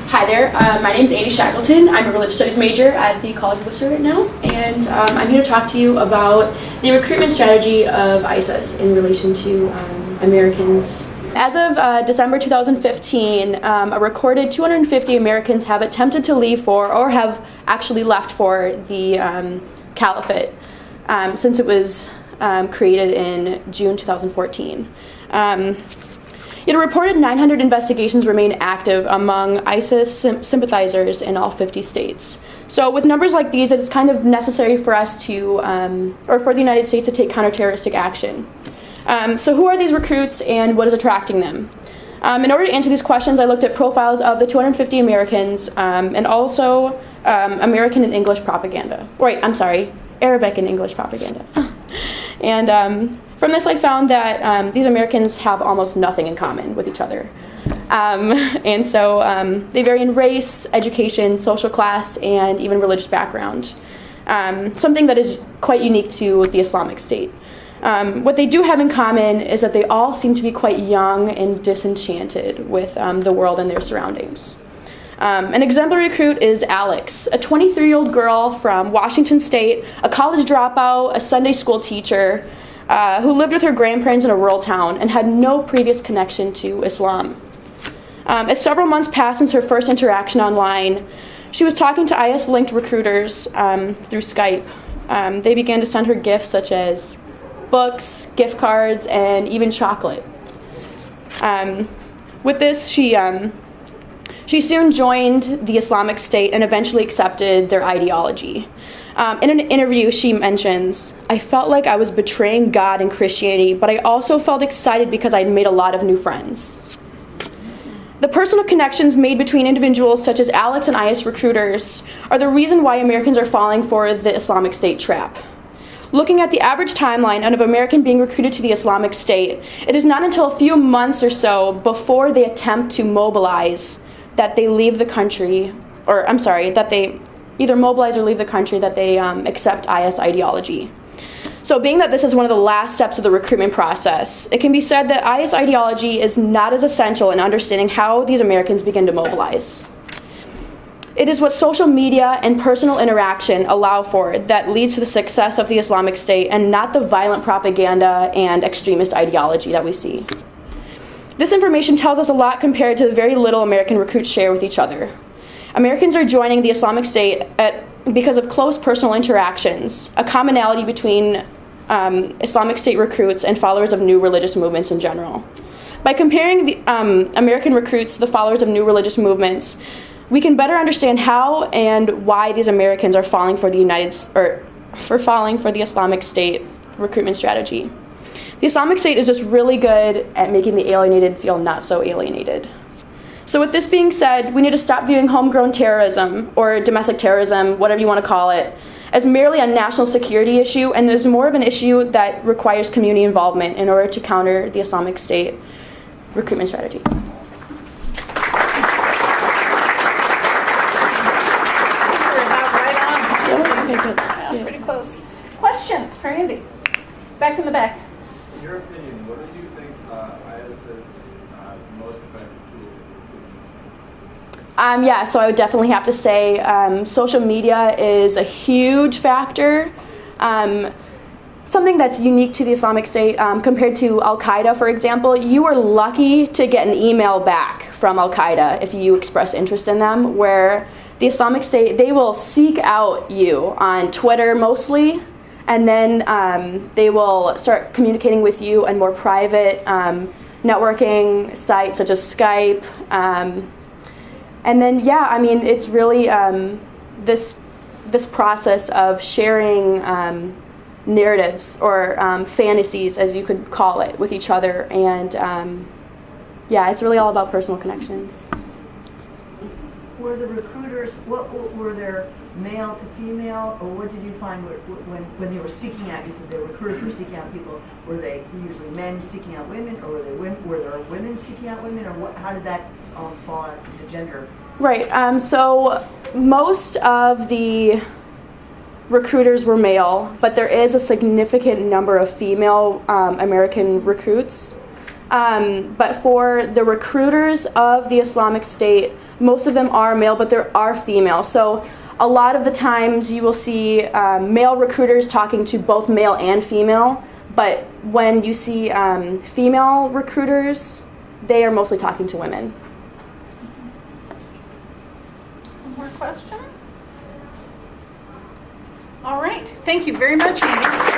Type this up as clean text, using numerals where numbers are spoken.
Hi there, my name is Andi Shackleton. I'm a religious studies major at the College of Worcester right now, and I'm here to talk to you about the recruitment strategy of ISIS in relation to Americans. As of December 2015, a recorded 250 Americans have attempted to leave for, or have actually left for, the caliphate since it was created in June 2014. Yet a reported 900 investigations remain active among ISIS sympathizers in all 50 states. So with numbers like these, it's kind of necessary for us to, or for the United States to take counterterroristic action. So who are these recruits and what is attracting them? In order to answer these questions, I looked at profiles of the 250 Americans and also American and English propaganda. Arabic and English propaganda. And from this, I found that these Americans have almost nothing in common with each other. And so they vary in race, education, social class, and even religious background. Something that is quite unique to the Islamic State. What they do have in common is that they all seem to be quite young and disenchanted with the world and their surroundings. An exemplary recruit is Alex, a 23-year-old girl from Washington State, a college dropout, a Sunday school teacher, who lived with her grandparents in a rural town and had no previous connection to Islam. As several months passed since her first interaction online, she was talking to IS-linked recruiters through Skype. They began to send her gifts such as books, gift cards, and even chocolate. With this, she soon joined the Islamic State and eventually accepted their ideology. In an interview, she mentions, "I felt like I was betraying God and Christianity, but I also felt excited because I'd made a lot of new friends." The personal connections made between individuals such as Alex and IS recruiters are the reason why Americans are falling for the Islamic State trap. Looking at the average timeline of an American being recruited to the Islamic State, it is not until a few months or so before they attempt to mobilize that they leave the country, that they either mobilize or leave the country, that they accept IS ideology. So being that this is one of the last steps of the recruitment process, it can be said that IS ideology is not as essential in understanding how these Americans begin to mobilize. It is what social media and personal interaction allow for that leads to the success of the Islamic State, and not the violent propaganda and extremist ideology that we see. This information tells us a lot compared to the very little American recruits share with each other. Americans are joining the Islamic State because of close personal interactions, a commonality between Islamic State recruits and followers of new religious movements in general. By comparing the American recruits to the followers of new religious movements, we can better understand how and why these Americans are falling for the Islamic State recruitment strategy. The Islamic State is just really good at making the alienated feel not so alienated. So with this being said, we need to stop viewing homegrown terrorism, or domestic terrorism, whatever you want to call it, as merely a national security issue, and is more of an issue that requires community involvement in order to counter the Islamic State recruitment strategy. Pretty close. Questions for Andi? Back in the back. In your opinion, what do you think IS's most effective tool is? So I would definitely have to say social media is a huge factor. Something that's unique to the Islamic State compared to Al-Qaeda, for example. You are lucky to get an email back from Al-Qaeda if you express interest in them, where the Islamic State, they will seek out you on Twitter mostly, and then they will start communicating with you on more private networking sites such as Skype. And then, it's really this process of sharing narratives or fantasies, as you could call it, with each other. And it's really all about personal connections. Were the recruiters, were there male to female, or what did you find when they were seeking out? You said the recruiters were seeking out people. Were they usually men seeking out women, or were there women seeking out women, or how did that fall into gender? Right. So most of the recruiters were male, but there is a significant number of female American recruits. But for the recruiters of the Islamic State, most of them are male, but there are female. So a lot of the times you will see male recruiters talking to both male and female, but when you see female recruiters, they are mostly talking to women. One more question? All right. Thank you very much, Andi.